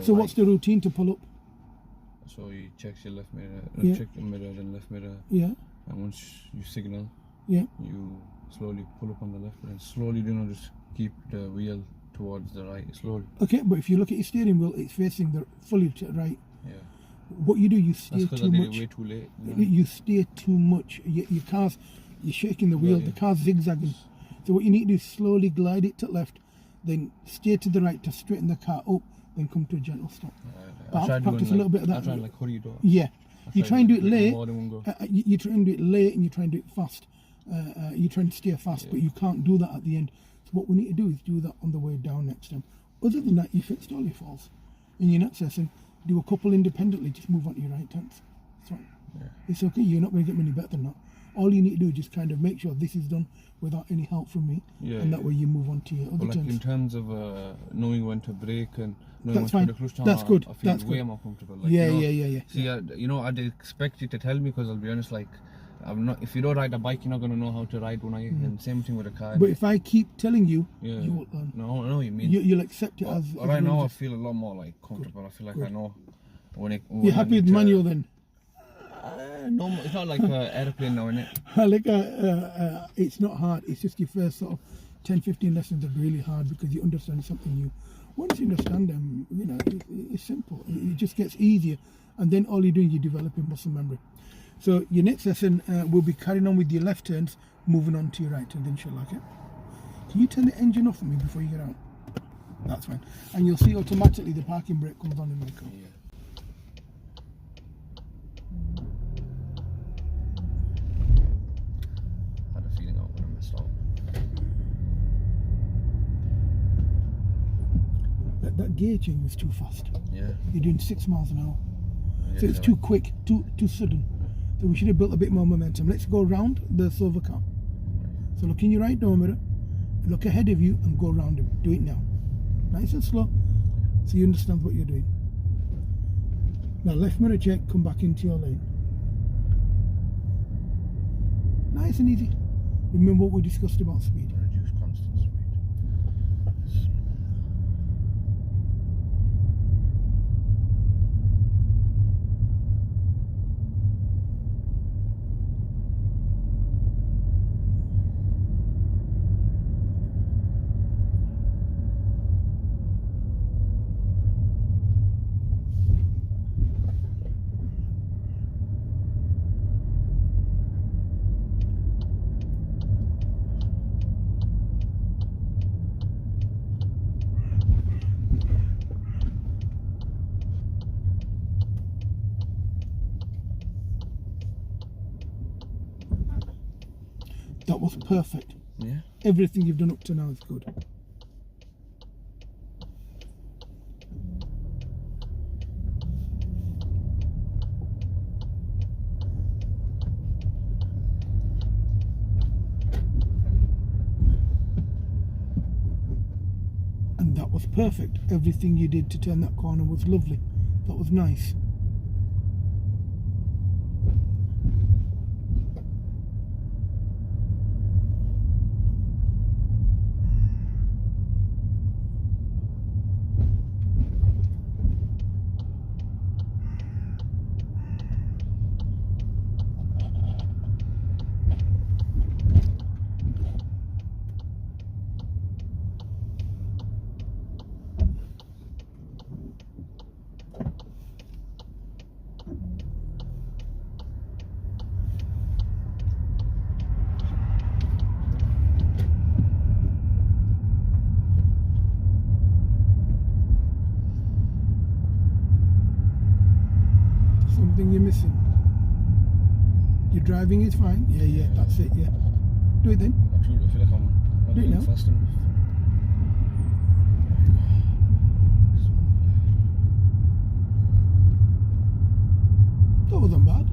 So what's the routine to pull up? So you check your left mirror, Yeah. check the mirror, then left mirror, Yeah, and once you signal, yeah. you slowly pull up on the left, and slowly do not just keep the wheel towards the right, slowly. Okay, but if you look at your steering wheel, it's facing the fully to the right. Yeah. What you do, you That's steer because too I did much. it way too late. You steer too much. Your car's, you're shaking the wheel. Yeah. The car's zigzagging. So what you need to do is slowly glide it to left, then steer to the right to straighten the car up, then come to a gentle stop. Practice a little bit of that. I try and hurry it up. Yeah. You try and do it late. More than one go. You try and do it late, and you try and do it fast. You try and steer fast, but you can't do that at the end. So what we need to do is do that on the way down next time. Other than that, you fixed all your faults. In your next session, do a couple independently. Just move on to your right hands. That's right. Yeah. It's okay. You're not going to get many better than that. All you need to do is just kind of make sure this is done without any help from me, and that way you move on to your other But like turns. in terms of knowing when to brake and knowing That's when fine. to put the clutch down, That's good. I feel That's way good. more comfortable. Like, Yeah, you know, yeah. See, you know, I'd expect you to tell me, because I'll be honest, like, I'm not. If you don't ride a bike, you're not gonna know how to ride when I. And same thing with a car. But if I keep telling you, Yeah. you will learn. No, I know what you mean. You'll accept it as right now, I rules. feel a lot more like comfortable. I feel like I know when it. You're happy with manual then? No, it's not like an airplane now, innit? Like it's not hard. It's just your first sort of 10-15 lessons are really hard because you understand something new. Once you understand them, you know, it's simple. It just gets easier, and then all you're doing, you're developing muscle memory. So your next lesson will be carrying on with your left turns, moving on to your right turns, inshallah. Okay? Can you turn the engine off for me before you get out? That's fine. And you'll see automatically the parking brake comes on in my car. Yeah. I had a feeling I was gonna mess up. That gear change was too fast. Yeah. You're doing 6 miles an hour. Yeah, So it's too quick, too sudden. So we should have built a bit more momentum. Let's go around the silver car. So look in your right door mirror, look ahead of you and go around him. Do it now. Nice and slow, so you understand what you're doing. Now left mirror check, come back into your lane. Nice and easy. Remember what we discussed about speed. Reduce constant speed. That was perfect. Yeah. Everything you've done up to now is good. And that was perfect. Everything you did to turn that corner was lovely. That was nice. Something you're missing. Your driving is fine. Yeah, that's it. Yeah. Do it then. I feel like I'm not Do it going now. fast enough. That wasn't bad.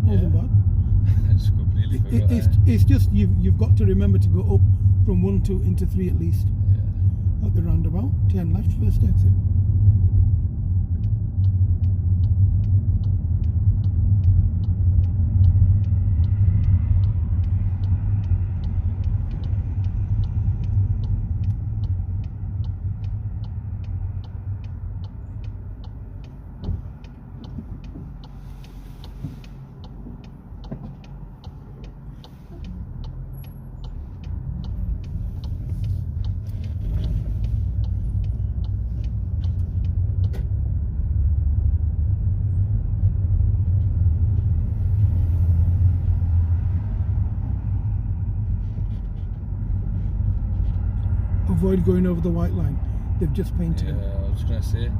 That wasn't bad. I just completely forgot. It's just you've got to remember to go up from 1, 2 into 3 at least. Yeah. At the roundabout, turn left first exit. avoid going over the white line. They've just painted it. Yeah, I was gonna say.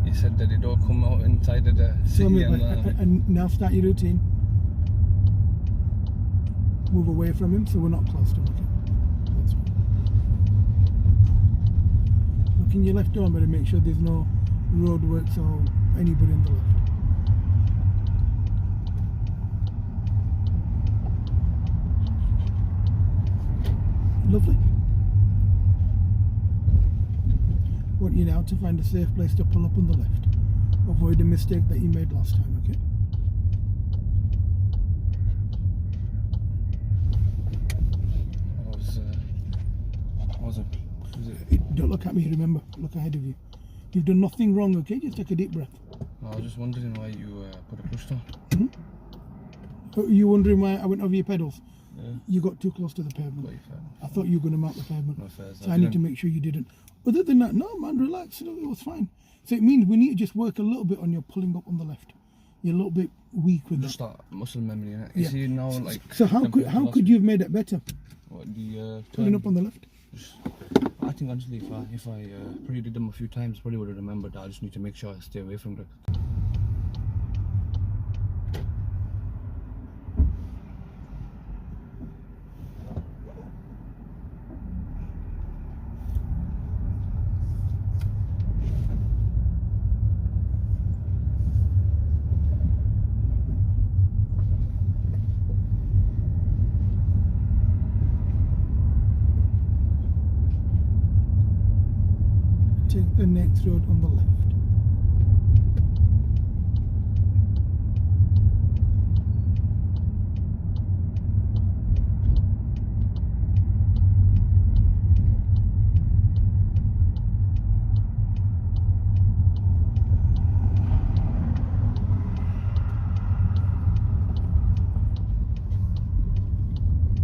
He said that they don't come out inside of the city and now start your routine. Move away from him so we're not close to him. Okay. That's right. Look in your left arm and make sure there's no roadworks or anybody on the left. Lovely. Want you now to find a safe place to pull up on the left. Avoid the mistake that you made last time, okay? Don't look at me, remember, look ahead of you. You've done nothing wrong, okay? Just take a deep breath. I was just wondering why you put a push down. Oh, you wondering why I went over your pedals? Yeah. You got too close to the pavement. I thought you were going to mount the pavement. So I need to make sure you didn't. Other than that, no man, relax, it was fine. So it means we need to just work a little bit on your pulling up on the left. You're a little bit weak with just that. That muscle memory, innit? You see now, like... So how could you have made it better? What, the pulling up on the left? I think honestly, if I probably did them a few times, probably would have remembered that. I just need to make sure I stay away from it. Take the next road on the left.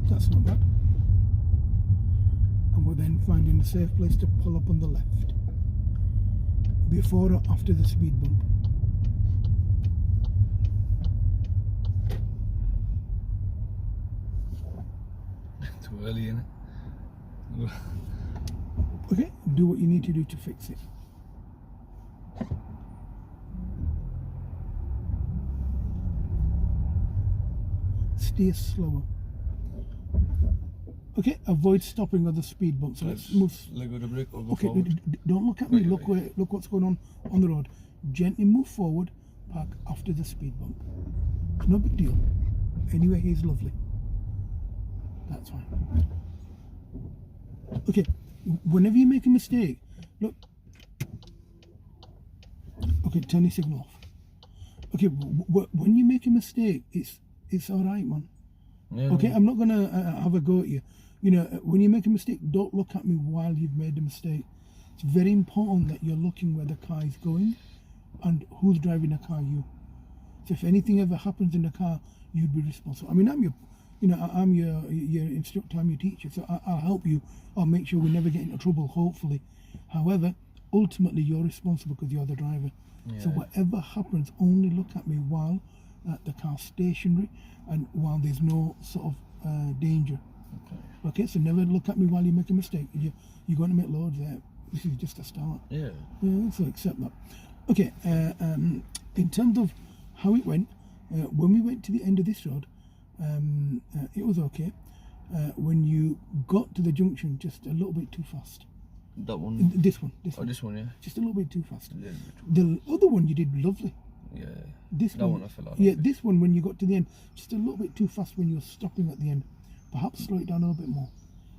That's not bad. And we're then finding a safe place to pull up on the left. Before or after the speed bump. Too early, innit? Okay, do what you need to do to fix it. Steer slower. Okay, avoid stopping on the speed bump. So let's move. Let go the brake or go okay, forward. Don't look at me. Right. Look what's going on the road. Gently move forward. Park after the speed bump. It's no big deal. Anyway, he's lovely. That's fine. Okay, whenever you make a mistake, look. Okay, turn your signal off. Okay, when you make a mistake, it's all right, man. Yeah, okay, I'm not gonna have a go at you. You know, when you make a mistake, don't look at me while you've made the mistake. It's very important that you're looking where the car is going and who's driving the car. You. So if anything ever happens in the car, you'd be responsible. I mean, I'm your instructor, I'm your teacher, so I'll help you. I'll make sure we never get into trouble, hopefully. However, ultimately, you're responsible because you're the driver. Yeah. So whatever happens, only look at me while the car's stationary and while there's no sort of danger. Okay, so never look at me while you make a mistake. You're going to make loads there. This is just a start. Yeah, so accept that. Okay, in terms of how it went, when we went to the end of this road, it was okay. When you got to the junction, just a little bit too fast. That one? This one. This one, yeah. Just a little bit too fast. Yeah, the other one you did lovely. Yeah. This one I fell out. Yeah, this one when you got to the end, just a little bit too fast when you were stopping at the end. Perhaps slow it down a little bit more.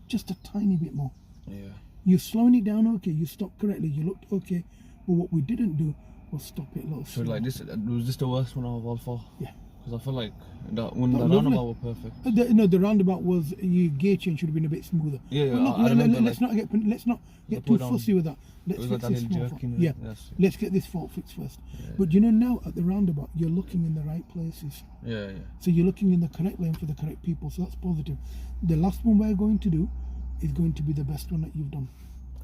Just a tiny bit more. Yeah. You're slowing it down okay, you stopped correctly, you looked okay. But what we didn't do was stop it a little slower. So like this, was this the worst one out of all four? Yeah. Because I feel like the roundabout was perfect. The roundabout was, your gear change should have been a bit smoother. Yeah, let's not get too fussy with that. Let's fix this small fault. Yeah, let's get this fault fixed first. Yeah. But you know, now at the roundabout, you're looking in the right places. Yeah. So you're looking in the correct lane for the correct people. So that's positive. The last one we're going to do is going to be the best one that you've done.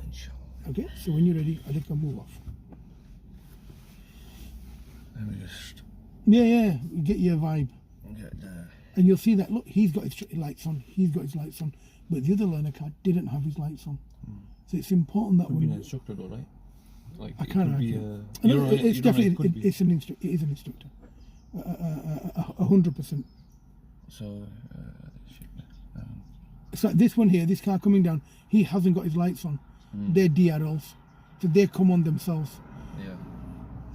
Inshallah. Okay. So when you're ready, I think I'll move off. Let me just. Yeah. Get your vibe. Get there. And you'll see that. Look, he's got his lights on. He's got his lights on. But the other learner car didn't have his lights on. So So it's important that Could be an when instructor though, right? Like I it can't could be argue. a. No, it's definitely Could be. it's an instructor. It is an instructor. 100%. So, shit. So this one here, this car coming down, he hasn't got his lights on. They're DRLs, so they come on themselves. Yeah.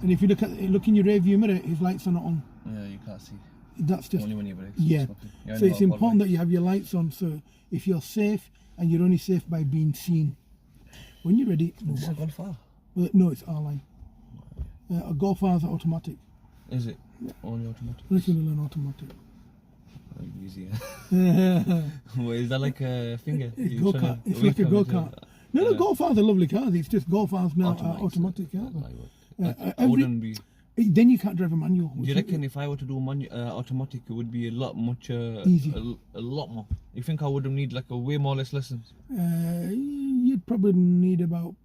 And if you look in your rear view mirror, his lights are not on. Yeah, you can't see. That's just Only when you brake. yeah. So it's important that you have your lights on. So if you're safe, and you're only safe by being seen. When you're ready, move off. Golf R? No, it's R line. A Golf R is automatic. Is it? Only automatic? Unless you learn automatic. Easy. Well, is that like a finger? It's go kart. It's like a go kart. No, Golf R's are lovely cars. It's just Golf R's now are automatic. I wouldn't be. Then you can't drive a manual. Do you reckon if I were to do automatic, it would be a lot much easy? A lot more. You think I would need like a way more less lessons? You'd probably need about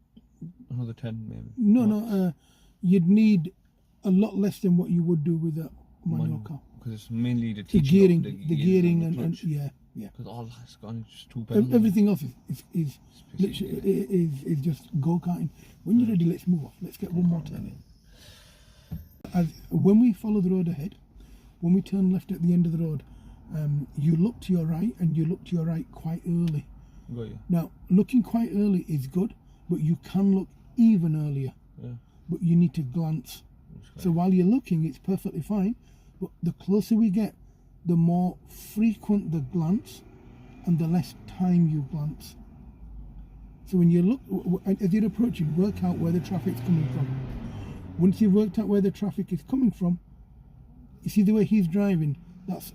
another 10 maybe. No, you'd need a lot less than what you would do with a manual car. Because it's mainly the gearing, the gearing and yeah. Because all that's gone just two pedals. Everything else is just go karting. When you're ready, let's move off. Let's get one more turn in. When we follow the road ahead, when we turn left at the end of the road, you look to your right and you look to your right quite early. Got you. Now, looking quite early is good, but you can look even earlier. Yeah. But you need to glance. So while you're looking, it's perfectly fine. But the closer we get, the more frequent the glance and the less time you glance. So when you look, as you're approaching, work out where the traffic's coming from. Once you've worked out where the traffic is coming from, you see the way he's driving, that's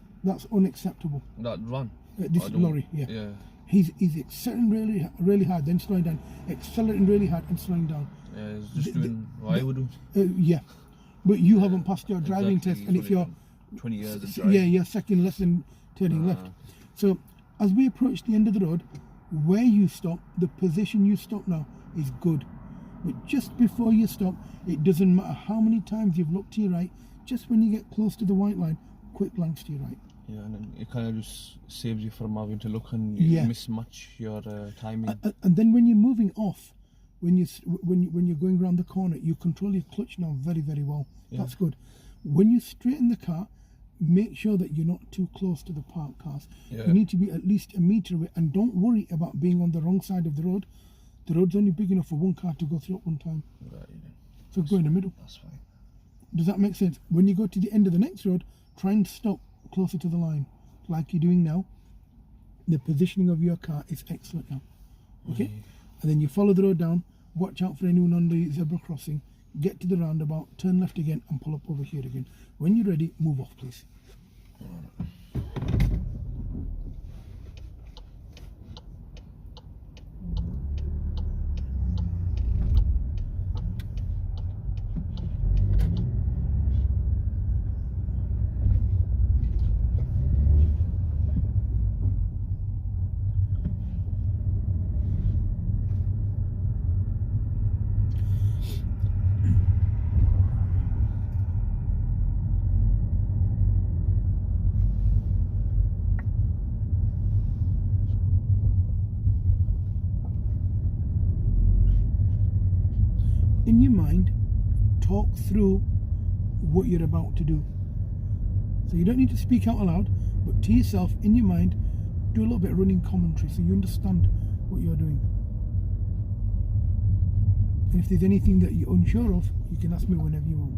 unacceptable. That run? This lorry, yeah. He's accelerating really hard, then slowing down. Accelerating really hard and slowing down. Yeah, he's just doing what I would do. Yeah. But you haven't passed your driving test, and if you're 20 years of driving. Yeah, you're second lesson turning left. So as we approach the end of the road, where you stop, the position you stop now is good. But just before you stop, it doesn't matter how many times you've looked to your right, just when you get close to the white line, quick glance to your right. Yeah, and then it kind of just saves you from having to look and mismatch your timing. And then when you're moving off, when you're going around the corner, you control your clutch now very, very well. Yeah. That's good. When you straighten the car, make sure that you're not too close to the parked cars. Yeah. You need to be at least a metre away, and don't worry about being on the wrong side of the road. The road's only big enough for one car to go through at one time. Right. So go in the middle. That's fine. Does that make sense? When you go to the end of the next road, try and stop closer to the line, like you're doing now. The positioning of your car is excellent now. Okay? And then you follow the road down, watch out for anyone on the zebra crossing, get to the roundabout, turn left again and pull up over here again. When you're ready, move off please. In your mind, talk through what you're about to do. So you don't need to speak out aloud, but to yourself, in your mind, do a little bit of running commentary so you understand what you're doing. And if there's anything that you're unsure of, you can ask me whenever you want.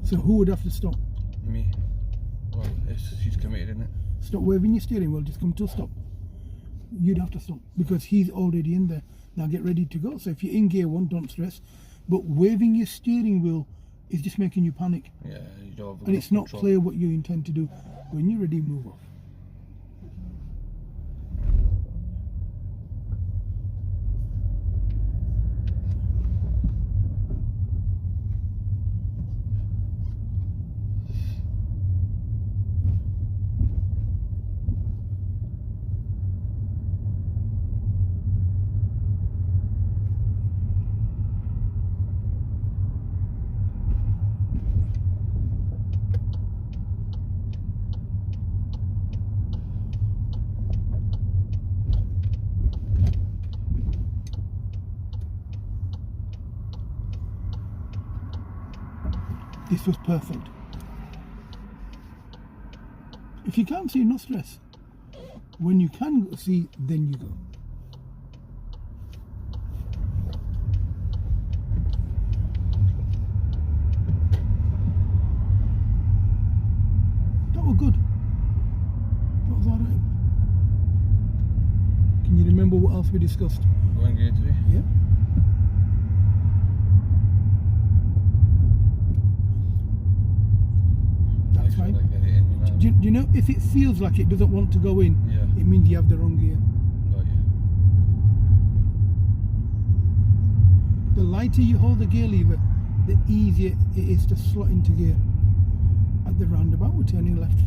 So who would have to stop? Me. Well, she's committed, isn't it? Stop waving your steering wheel, just come to a stop. You'd have to stop because he's already in there. Now get ready to go. So if you're in gear one, don't stress. But waving your steering wheel is just making you panic. Yeah, you don't have and it's not control. clear what you intend to do. When you're ready, move off. This was perfect. If you can't see, no stress. When you can see, then you go. That was good. That was alright. Can you remember what else we discussed? Going gate 3. Yeah. That's fine. Like get it in, Do you know, if it feels like it doesn't want to go in, Yeah. it means you have the wrong gear. Got you. The lighter you hold the gear lever, the easier it is to slot into gear. At the roundabout, we're turning left first.